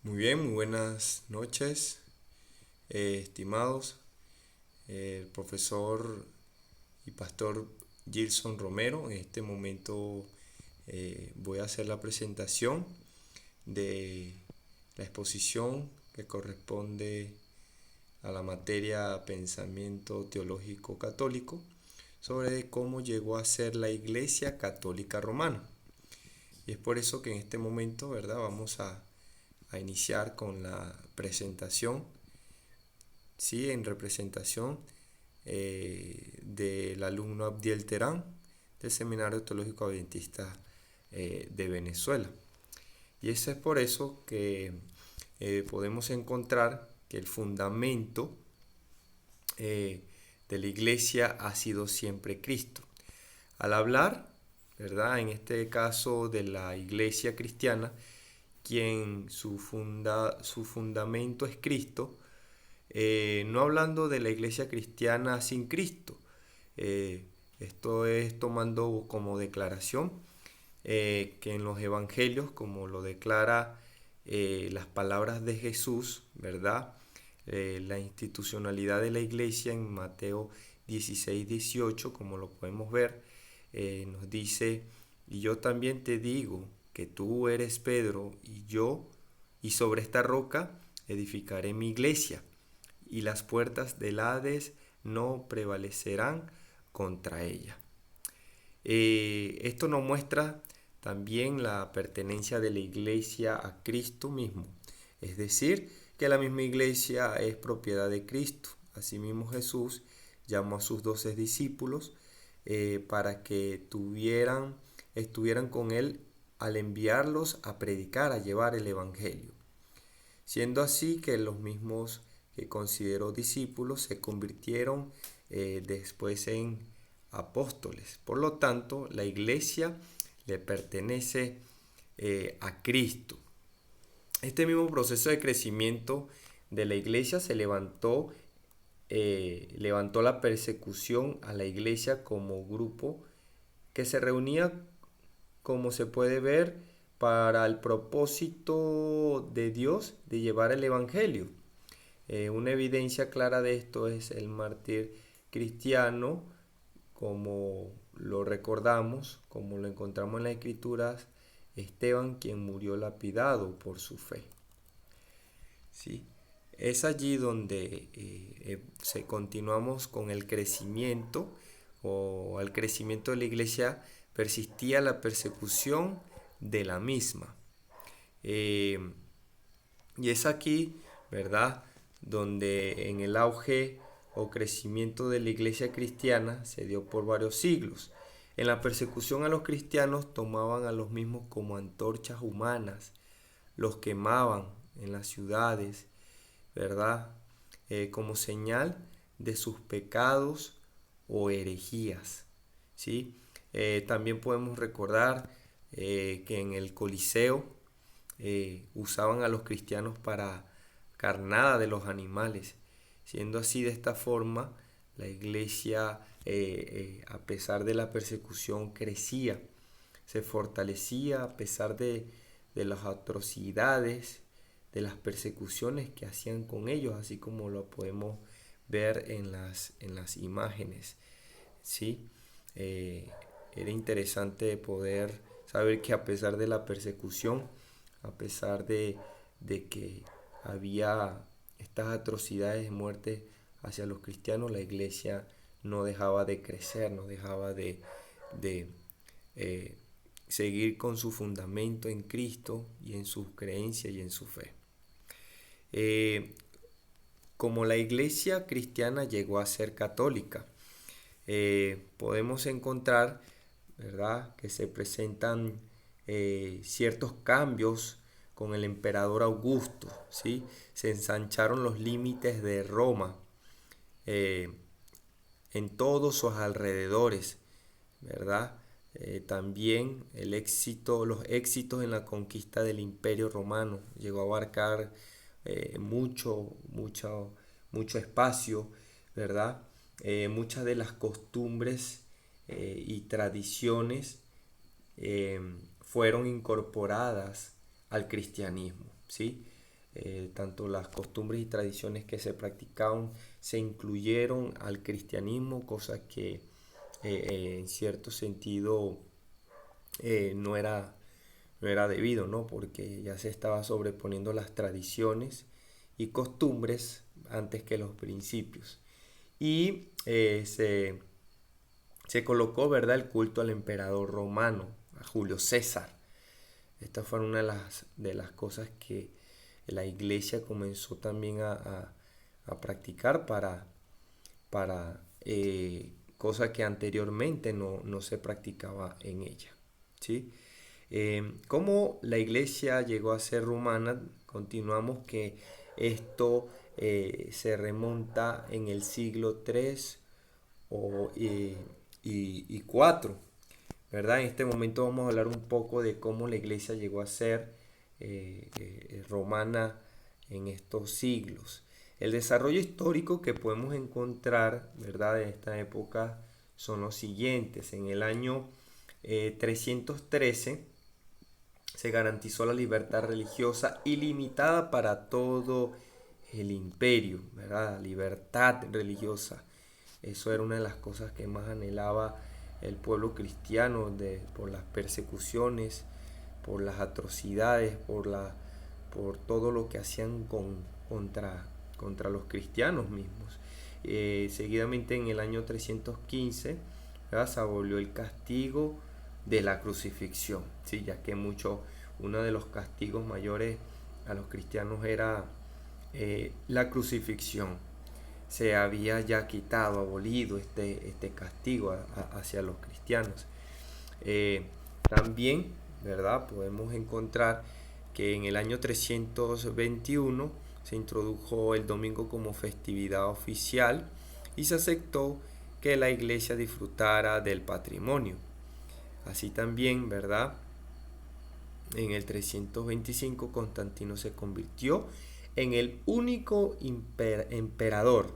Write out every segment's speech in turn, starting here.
Muy bien, muy buenas noches, estimados. El profesor y pastor Gilson Romero. En este momento voy a hacer la presentación de la exposición que corresponde a la materia Pensamiento Teológico Católico sobre cómo llegó a ser la Iglesia Católica Romana. Y es por eso que en este momento, ¿verdad? Vamos a iniciar con la presentación, sí, en representación del alumno Abdiel Terán del Seminario Teológico Adventista de Venezuela. Y eso es por eso que podemos encontrar que el fundamento de la iglesia ha sido siempre Cristo. Al hablar, ¿verdad? En este caso de la iglesia cristiana, quien su fundamento es Cristo, no hablando de la iglesia cristiana sin Cristo. Eh, Esto es tomando como declaración que en los evangelios, como lo declara las palabras de Jesús, ¿verdad? La institucionalidad de la iglesia en Mateo 16-18, como lo podemos ver, nos dice: y yo también te digo que tú eres Pedro, y sobre esta roca edificaré mi iglesia, y las puertas del Hades no prevalecerán contra ella. Esto nos muestra también la pertenencia de la iglesia a Cristo mismo, es decir, que la misma iglesia es propiedad de Cristo. Asimismo, Jesús llamó a sus 12 discípulos para que estuvieran con él al enviarlos a predicar, a llevar el evangelio. Siendo así que los mismos que consideró discípulos se convirtieron después en apóstoles. Por lo tanto, la iglesia le pertenece a Cristo. Este mismo proceso de crecimiento de la iglesia levantó la persecución a la iglesia como grupo que se reunía, como se puede ver, para el propósito de Dios de llevar el evangelio. Una evidencia clara de esto es el mártir cristiano, como lo recordamos, como lo encontramos en las escrituras, Esteban, quien murió lapidado por su fe. ¿Sí? Es allí donde continuamos con el crecimiento, o al crecimiento de la iglesia persistía la persecución de la misma. Eh, y es aquí, ¿verdad?, donde en el auge o crecimiento de la iglesia cristiana se dio por varios siglos. En la persecución a los cristianos tomaban a los mismos como antorchas humanas, los quemaban en las ciudades, ¿verdad? Como señal de sus pecados o herejías, ¿sí? También podemos recordar que en el Coliseo usaban a los cristianos para carnada de los animales. Siendo así, de esta forma, la iglesia, a pesar de la persecución, crecía, se fortalecía a pesar de las atrocidades, de las persecuciones que hacían con ellos, así como lo podemos ver en las imágenes. ¿Sí? Era interesante poder saber que a pesar de la persecución, a pesar de que había estas atrocidades de muerte hacia los cristianos, la iglesia no dejaba de crecer, no dejaba de eh, seguir con su fundamento en Cristo y en su creencia y en su fe. Eh, como la iglesia cristiana llegó a ser católica, podemos encontrar, ¿verdad?, que se presentan ciertos cambios con el emperador Augusto, ¿sí? Se ensancharon los límites de Roma eh, en todos sus alrededores, ¿verdad? También los éxitos en la conquista del Imperio Romano llegó a abarcar mucho espacio, ¿verdad? Muchas de las costumbres y tradiciones fueron incorporadas al cristianismo, ¿sí? tanto las costumbres y tradiciones que se practicaban se incluyeron al cristianismo, cosa que en cierto sentido no era, no era debido, ¿no? Porque ya se estaba sobreponiendo las tradiciones y costumbres antes que los principios. Y se colocó, ¿verdad?, el culto al emperador romano, a Julio César. Esta fue una de las cosas que la iglesia comenzó también a practicar para cosa que anteriormente no se practicaba en ella. ¿Sí? ¿Cómo la iglesia llegó a ser romana? Continuamos que esto se remonta en el siglo III y IV, ¿verdad? En este momento vamos a hablar un poco de cómo la iglesia llegó a ser romana en estos siglos. El desarrollo histórico que podemos encontrar, ¿verdad?, de esta época son los siguientes. En el año 313 se garantizó la libertad religiosa ilimitada para todo el imperio, ¿verdad? La libertad religiosa. Eso era una de las cosas que más anhelaba el pueblo cristiano por las persecuciones, por las atrocidades, por todo lo que hacían contra los cristianos mismos. Seguidamente en el año 315, ¿verdad?, se abolió el castigo de la crucifixión, ¿sí? Ya que uno de los castigos mayores a los cristianos era la crucifixión. Se había ya quitado, abolido este castigo hacia los cristianos. También, ¿verdad?, podemos encontrar que en el año 321 se introdujo el domingo como festividad oficial y se aceptó que la iglesia disfrutara del patrimonio. Así también, ¿verdad?, en el 325 Constantino se convirtió en el único emperador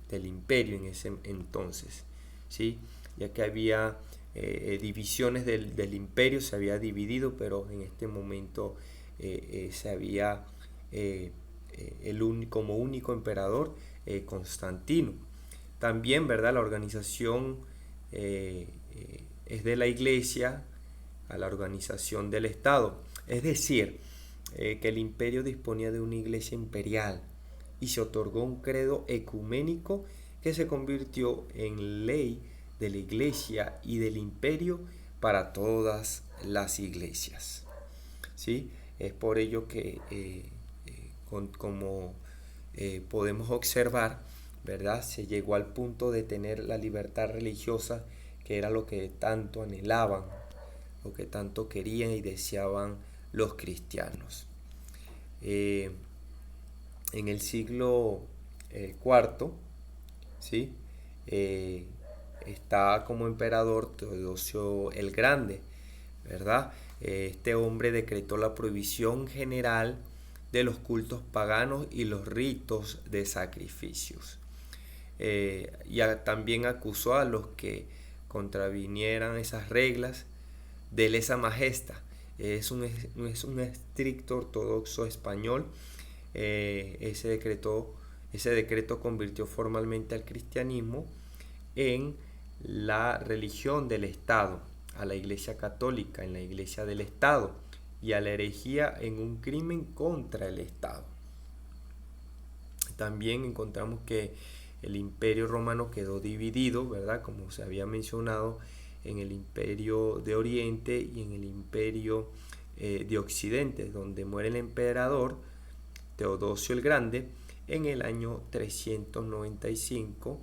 del imperio en ese entonces, ¿sí? Ya que había divisiones del imperio, se había dividido, pero en este momento se había como único emperador Constantino. También, ¿verdad?, la organización es de la iglesia a la organización del Estado. Es decir, que el imperio disponía de una iglesia imperial y se otorgó un credo ecuménico que se convirtió en ley de la iglesia y del imperio para todas las iglesias. ¿Sí? Es por ello que, como podemos observar, ¿verdad?, se llegó al punto de tener la libertad religiosa, que era lo que tanto anhelaban, lo que tanto querían y deseaban los cristianos. En el siglo IV, ¿sí?, está como emperador Teodosio el Grande, ¿verdad? Este hombre decretó la prohibición general de los cultos paganos y los ritos de sacrificios. Y también acusó a los que contravinieran esas reglas de lesa majestad. Es un estricto ortodoxo español. Ese decreto convirtió formalmente al cristianismo en la religión del Estado, a la Iglesia Católica en la Iglesia del Estado y a la herejía en un crimen contra el Estado. También encontramos que el Imperio Romano quedó dividido, ¿verdad?, como se había mencionado, en el Imperio de Oriente y en el Imperio de Occidente, donde muere el emperador Teodosio el Grande en el año 395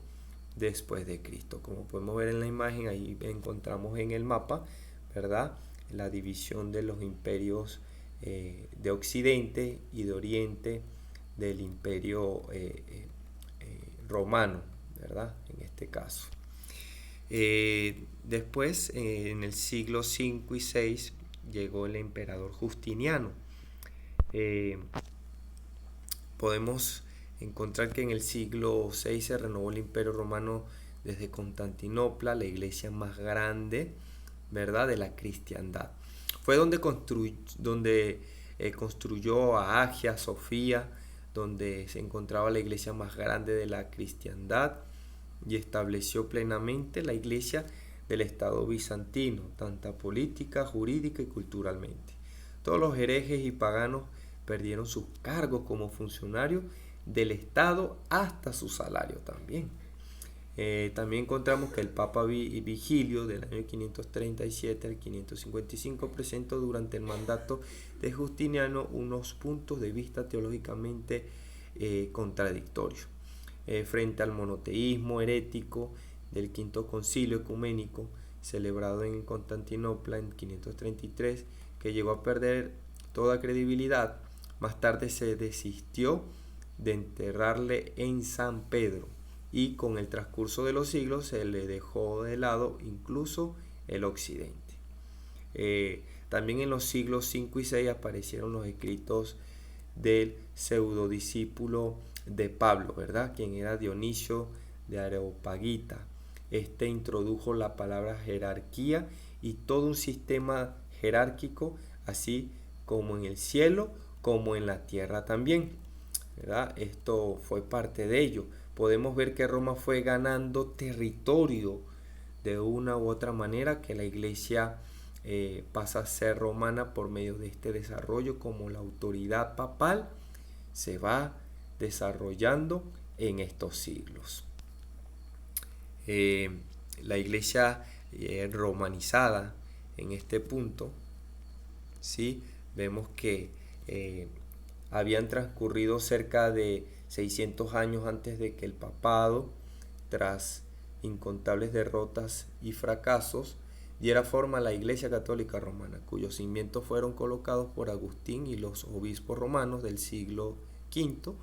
después de Cristo. Como podemos ver en la imagen, ahí encontramos en el mapa, ¿verdad?, la división de los imperios de Occidente y de Oriente del Imperio romano, ¿verdad?, en este caso. Después, en el siglo V y VI, llegó el emperador Justiniano. Podemos encontrar que en el siglo VI se renovó el Imperio Romano desde Constantinopla, la iglesia más grande, ¿verdad?, de la cristiandad. Fue donde construyó a Hagia Sofía, donde se encontraba la iglesia más grande de la cristiandad, y estableció plenamente la iglesia del Estado bizantino, tanto política, jurídica y culturalmente. Todos los herejes y paganos perdieron sus cargos como funcionarios del Estado hasta su salario también. También encontramos que el Papa Vigilio del año 537 al 555 presentó durante el mandato de Justiniano unos puntos de vista teológicamente contradictorios frente al monoteísmo herético del Quinto Concilio Ecuménico celebrado en Constantinopla en 533, que llegó a perder toda credibilidad. Más tarde se desistió de enterrarle en San Pedro, y con el transcurso de los siglos se le dejó de lado incluso el occidente. También en los siglos 5 y 6 aparecieron los escritos del pseudodiscípulo de Pablo, ¿verdad? Quien era Dionisio de Areopagita. Este introdujo la palabra jerarquía y todo un sistema jerárquico, así como en el cielo, como en la tierra también, ¿verdad? Esto fue parte de ello. Podemos ver que Roma fue ganando territorio de una u otra manera, que la iglesia pasa a ser romana por medio de este desarrollo, como la autoridad papal se va desarrollando en estos siglos. La iglesia romanizada en este punto, ¿sí? Vemos que habían transcurrido cerca de 600 años antes de que el papado, tras incontables derrotas y fracasos, diera forma a la Iglesia Católica Romana, cuyos cimientos fueron colocados por Agustín y los obispos romanos del siglo V,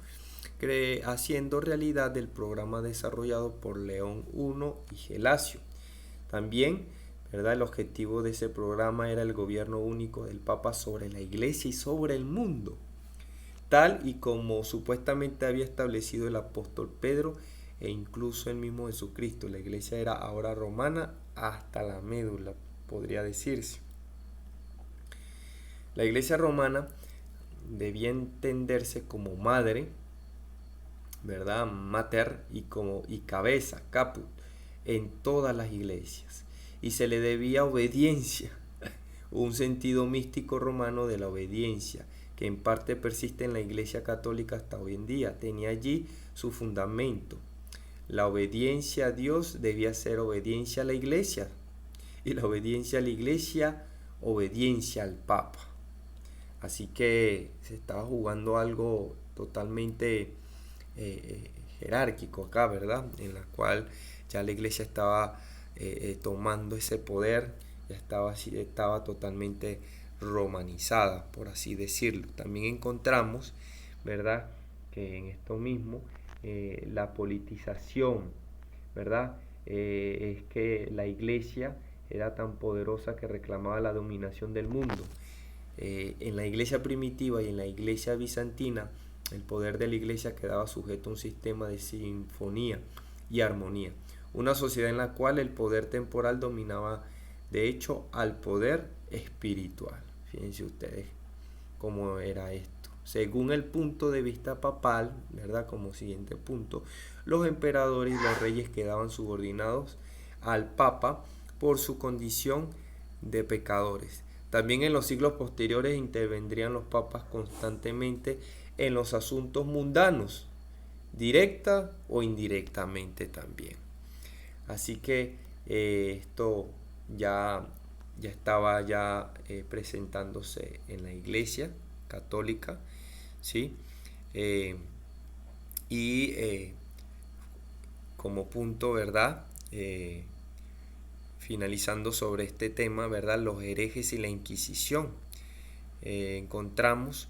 haciendo realidad el programa desarrollado por León I y Gelasio. También, ¿verdad?, el objetivo de ese programa era el gobierno único del Papa sobre la Iglesia y sobre el mundo, tal y como supuestamente había establecido el apóstol Pedro e incluso el mismo Jesucristo. La iglesia era ahora romana hasta la médula, podría decirse. La iglesia romana debía entenderse como madre, ¿verdad?, mater, y cabeza, caput, en todas las iglesias, y se le debía obediencia, un sentido místico romano de la obediencia, que en parte persiste en la Iglesia Católica hasta hoy en día. Tenía allí su fundamento. La obediencia a Dios debía ser obediencia a la Iglesia, y la obediencia a la Iglesia, obediencia al Papa. Así que se estaba jugando algo totalmente jerárquico acá, ¿verdad? En la cual ya la Iglesia estaba tomando ese poder, ya estaba totalmente romanizada, por así decirlo. También encontramos, ¿verdad?, que en esto mismo la politización, ¿verdad?, es que la iglesia era tan poderosa que reclamaba la dominación del mundo. En la iglesia primitiva y en la iglesia bizantina, el poder de la iglesia quedaba sujeto a un sistema de sinfonía y armonía, una sociedad en la cual el poder temporal dominaba de hecho al poder espiritual. Fíjense ustedes cómo era esto. Según el punto de vista papal, ¿verdad?, como siguiente punto, los emperadores y los reyes quedaban subordinados al Papa por su condición de pecadores. También en los siglos posteriores intervendrían los papas constantemente en los asuntos mundanos, directa o indirectamente también. Así que esto ya estaba presentándose en la iglesia católica, ¿sí? Como punto, ¿verdad?, finalizando sobre este tema, ¿verdad?, los herejes y la Inquisición. Encontramos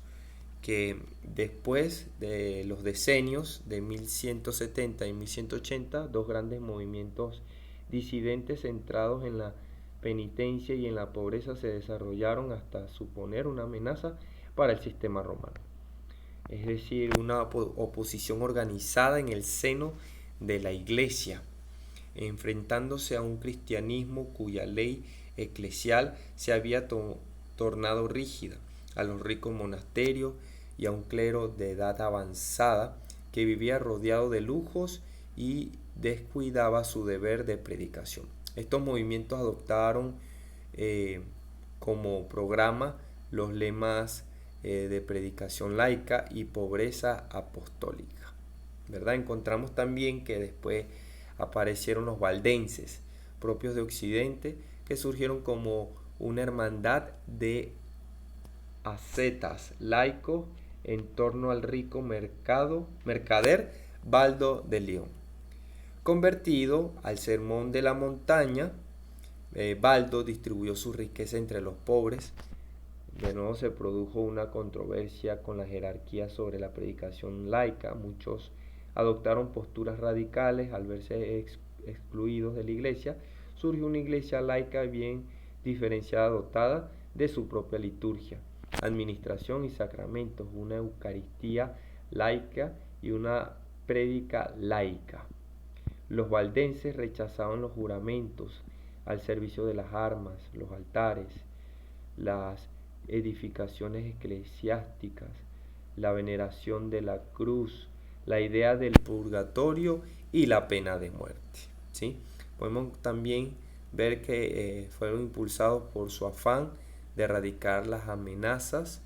que después de los decenios de 1170 y 1180, dos grandes movimientos disidentes centrados en la penitencia y en la pobreza se desarrollaron hasta suponer una amenaza para el sistema romano. Es decir, una oposición organizada en el seno de la iglesia, enfrentándose a un cristianismo cuya ley eclesial se había tornado rígida. a los ricos monasterios y a un clero de edad avanzada que vivía rodeado de lujos y descuidaba su deber de predicación. Estos movimientos adoptaron como programa los lemas de predicación laica y pobreza apostólica, ¿verdad? Encontramos también que después aparecieron los valdenses, propios de Occidente, que surgieron como una hermandad de ascetas laicos en torno al rico mercader Baldo de León. Convertido al sermón de la montaña, Baldo distribuyó su riqueza entre los pobres. De nuevo se produjo una controversia con la jerarquía sobre la predicación laica. Muchos adoptaron posturas radicales al verse excluidos de la iglesia. Surgió una iglesia laica bien diferenciada, dotada de su propia liturgia, administración y sacramentos, una eucaristía laica y una prédica laica. Los valdenses rechazaban los juramentos al servicio de las armas, los altares, las edificaciones eclesiásticas, la veneración de la cruz, la idea del purgatorio y la pena de muerte, ¿sí? Podemos también ver que fueron impulsados por su afán de erradicar las amenazas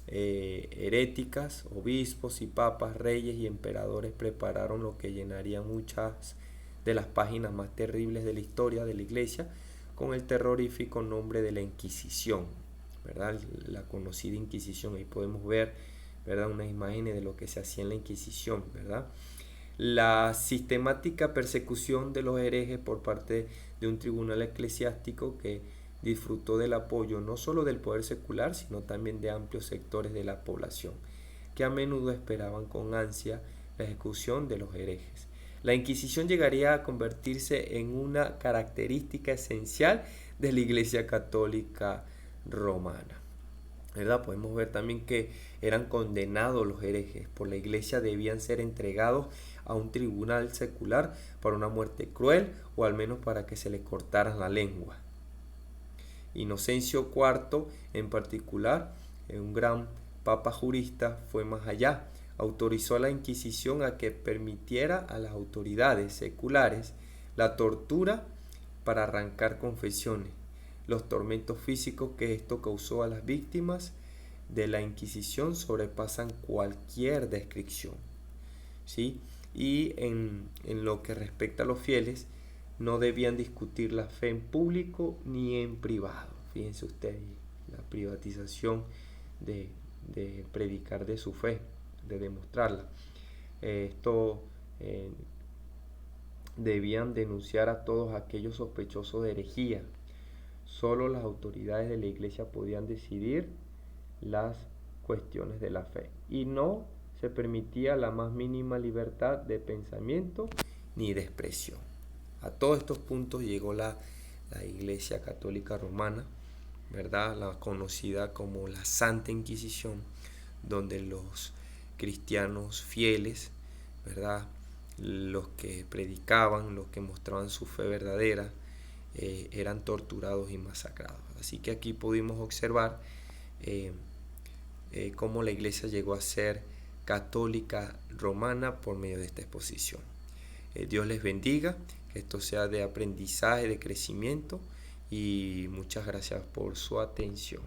heréticas. Obispos y papas, reyes y emperadores prepararon lo que llenaría muchas de las páginas más terribles de la historia de la iglesia con el terrorífico nombre de la Inquisición, ¿verdad? La conocida Inquisición. Ahí podemos ver, ¿verdad?, unas imágenes de lo que se hacía en la Inquisición, ¿verdad? La sistemática persecución de los herejes por parte de un tribunal eclesiástico que disfrutó del apoyo no solo del poder secular, sino también de amplios sectores de la población, que a menudo esperaban con ansia la ejecución de los herejes. La Inquisición llegaría a convertirse en una característica esencial de la Iglesia Católica Romana, ¿verdad? Podemos ver también que eran condenados los herejes por la Iglesia, debían ser entregados a un tribunal secular para una muerte cruel o al menos para que se les cortara la lengua. Inocencio IV en particular, un gran papa jurista, fue más allá. Autorizó a la Inquisición a que permitiera a las autoridades seculares la tortura para arrancar confesiones, los tormentos físicos que esto causó a las víctimas de la Inquisición sobrepasan cualquier descripción, ¿sí? Y en lo que respecta a los fieles, no debían discutir la fe en público ni en privado. Fíjense ustedes, la privatización de predicar de su fe, de demostrarla. Debían denunciar a todos aquellos sospechosos de herejía. Solo las autoridades de la iglesia podían decidir las cuestiones de la fe y no se permitía la más mínima libertad de pensamiento ni de expresión. A todos estos puntos llegó la Iglesia Católica Romana, ¿verdad?, la conocida como la Santa Inquisición, donde los cristianos fieles, ¿verdad?, los que predicaban, los que mostraban su fe verdadera, eran torturados y masacrados. Así que aquí pudimos observar cómo la iglesia llegó a ser católica romana por medio de esta exposición. Dios les bendiga, que esto sea de aprendizaje, de crecimiento, y muchas gracias por su atención.